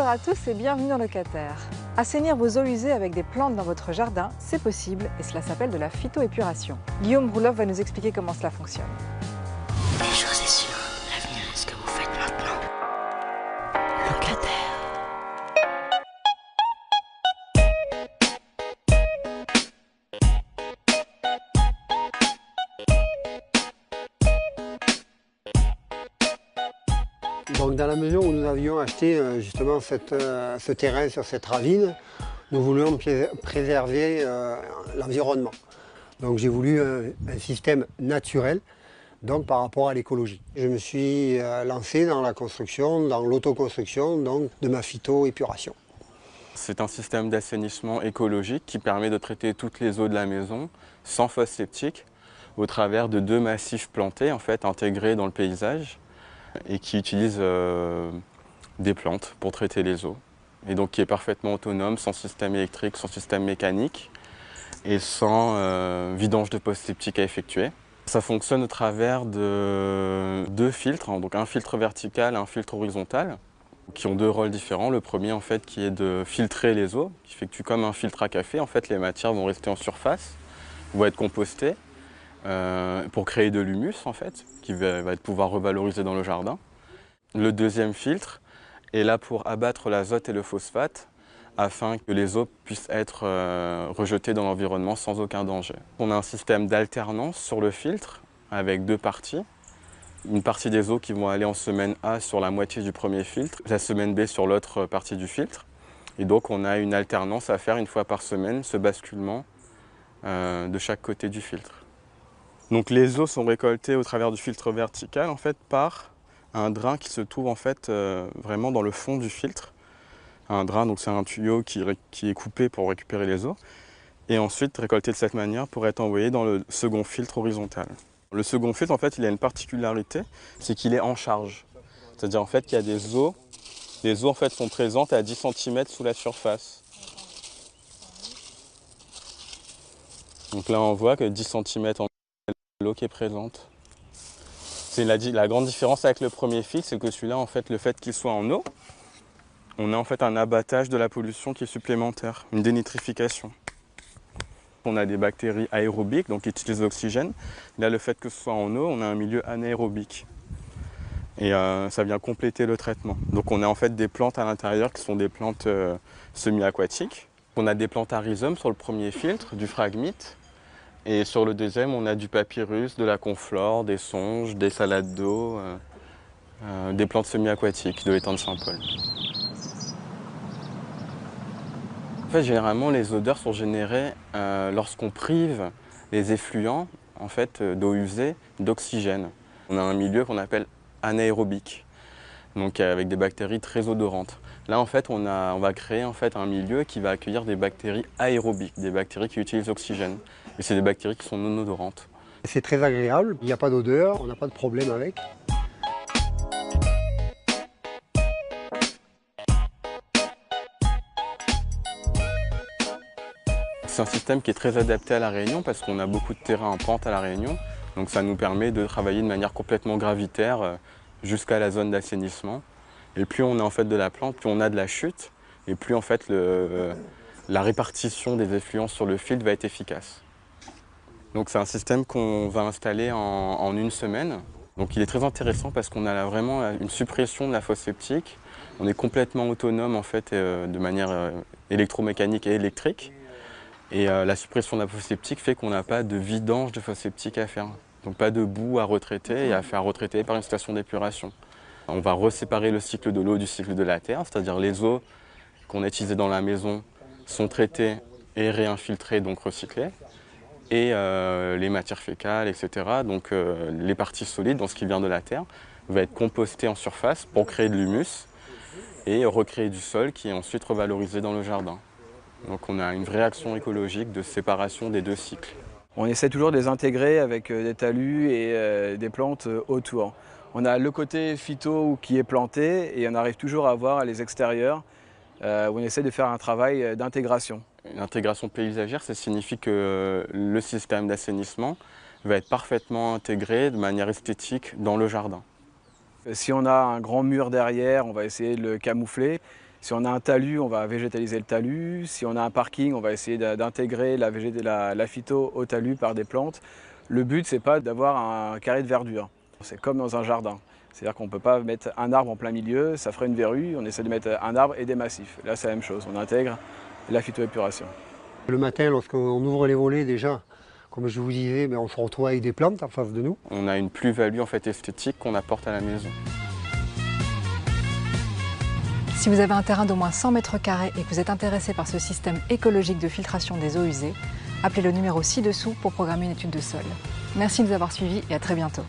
Bonjour à tous et bienvenue en locataire. Assainir vos eaux usées avec des plantes dans votre jardin, c'est possible et cela s'appelle de la phytoépuration. Guillaume Rouloff va nous expliquer comment cela fonctionne. Une chose est sûre, l'avenir est ce que vous faites maintenant. Locataire. Donc dans la mesure où nous avions acheté justement ce terrain sur cette ravine, nous voulions préserver l'environnement. Donc j'ai voulu un système naturel, donc par rapport à l'écologie. Je me suis lancé dans la construction, dans l'autoconstruction de ma phytoépuration. C'est un système d'assainissement écologique qui permet de traiter toutes les eaux de la maison sans fosse septique au travers de 2 massifs plantés intégrés dans le paysage et qui utilisent des plantes pour traiter les eaux. Et donc qui est parfaitement autonome, sans système électrique, sans système mécanique et sans vidange de fosse septique à effectuer. Ça fonctionne au travers de 2 filtres, donc un filtre vertical et un filtre horizontal, qui ont 2 rôles différents. Le premier qui est de filtrer les eaux, qui effectue comme un filtre à café. Les matières vont rester en surface, vont être compostées pour créer de l'humus qui va pouvoir revaloriser dans le jardin. Le deuxième filtre est là pour abattre l'azote et le phosphate afin que les eaux puissent être rejetées dans l'environnement sans aucun danger. On a un système d'alternance sur le filtre avec 2 parties. Une partie des eaux qui vont aller en semaine A sur la moitié du premier filtre, la semaine B sur l'autre partie du filtre. Et donc on a une alternance à faire 1 fois par semaine, ce basculement de chaque côté du filtre. Donc les eaux sont récoltées au travers du filtre vertical par un drain qui se trouve vraiment dans le fond du filtre. Un drain, donc c'est un tuyau qui est coupé pour récupérer les eaux et ensuite récolté de cette manière pour être envoyé dans le second filtre horizontal. Le second filtre il a une particularité, c'est qu'il est en charge. C'est-à-dire qu'il y a des eaux sont présentes à 10 cm sous la surface. Donc là on voit que 10 cm en l'eau qui est présente. C'est la grande différence avec le premier filtre, c'est que celui-là, le fait qu'il soit en eau, on a un abattage de la pollution qui est supplémentaire, une dénitrification. On a des bactéries aérobiques, donc qui utilisent l'oxygène. Là, le fait que ce soit en eau, on a un milieu anaérobique. Et ça vient compléter le traitement. Donc on a des plantes à l'intérieur qui sont des plantes semi-aquatiques. On a des plantes à rhizome sur le premier filtre, du phragmite. Et sur le deuxième, on a du papyrus, de la conflore, des songes, des salades d'eau, des plantes semi-aquatiques de l'étang de Saint-Paul. Généralement, les odeurs sont générées lorsqu'on prive les effluents d'eau usée d'oxygène. On a un milieu qu'on appelle anaérobique, donc avec des bactéries très odorantes. Là, on va créer un milieu qui va accueillir des bactéries aérobiques, des bactéries qui utilisent l'oxygène. Et c'est des bactéries qui sont non odorantes. C'est très agréable, il n'y a pas d'odeur, on n'a pas de problème avec. C'est un système qui est très adapté à La Réunion parce qu'on a beaucoup de terrain en pente à La Réunion. Donc ça nous permet de travailler de manière complètement gravitaire jusqu'à la zone d'assainissement. Et plus on a de la plante, plus on a de la chute. Et plus la répartition des effluents sur le filtre va être efficace. Donc c'est un système qu'on va installer en 1 semaine. Donc il est très intéressant parce qu'on a vraiment une suppression de la fosse septique. On est complètement autonome de manière électromécanique et électrique. Et la suppression de la fosse septique fait qu'on n'a pas de vidange de fosse septique à faire. Donc pas de boue à retraiter et à faire retraiter par une station d'épuration. On va reséparer le cycle de l'eau du cycle de la terre, c'est-à-dire les eaux qu'on a utilisées dans la maison sont traitées et réinfiltrées, donc recyclées. Et les matières fécales, etc., donc les parties solides dans ce qui vient de la terre, va être compostées en surface pour créer de l'humus et recréer du sol qui est ensuite revalorisé dans le jardin. Donc on a une vraie action écologique de séparation des 2 cycles. On essaie toujours de les intégrer avec des talus et des plantes autour. On a le côté phyto qui est planté et on arrive toujours à voir les extérieurs où on essaie de faire un travail d'intégration. L'intégration paysagère, ça signifie que le système d'assainissement va être parfaitement intégré de manière esthétique dans le jardin. Si on a un grand mur derrière, on va essayer de le camoufler. Si on a un talus, on va végétaliser le talus. Si on a un parking, on va essayer d'intégrer la phyto au talus par des plantes. Le but, c'est pas d'avoir un carré de verdure. C'est comme dans un jardin. C'est-à-dire qu'on ne peut pas mettre un arbre en plein milieu, ça ferait une verrue. On essaie de mettre un arbre et des massifs. Là, c'est la même chose. On intègre la phytoépuration. Le matin, lorsqu'on ouvre les volets déjà, comme je vous disais, on se retrouve avec des plantes en face de nous. On a une plus-value en fait esthétique qu'on apporte à la maison. Si vous avez un terrain d'au moins 100 mètres carrés et que vous êtes intéressé par ce système écologique de filtration des eaux usées, appelez le numéro ci-dessous pour programmer une étude de sol. Merci de nous avoir suivis et à très bientôt.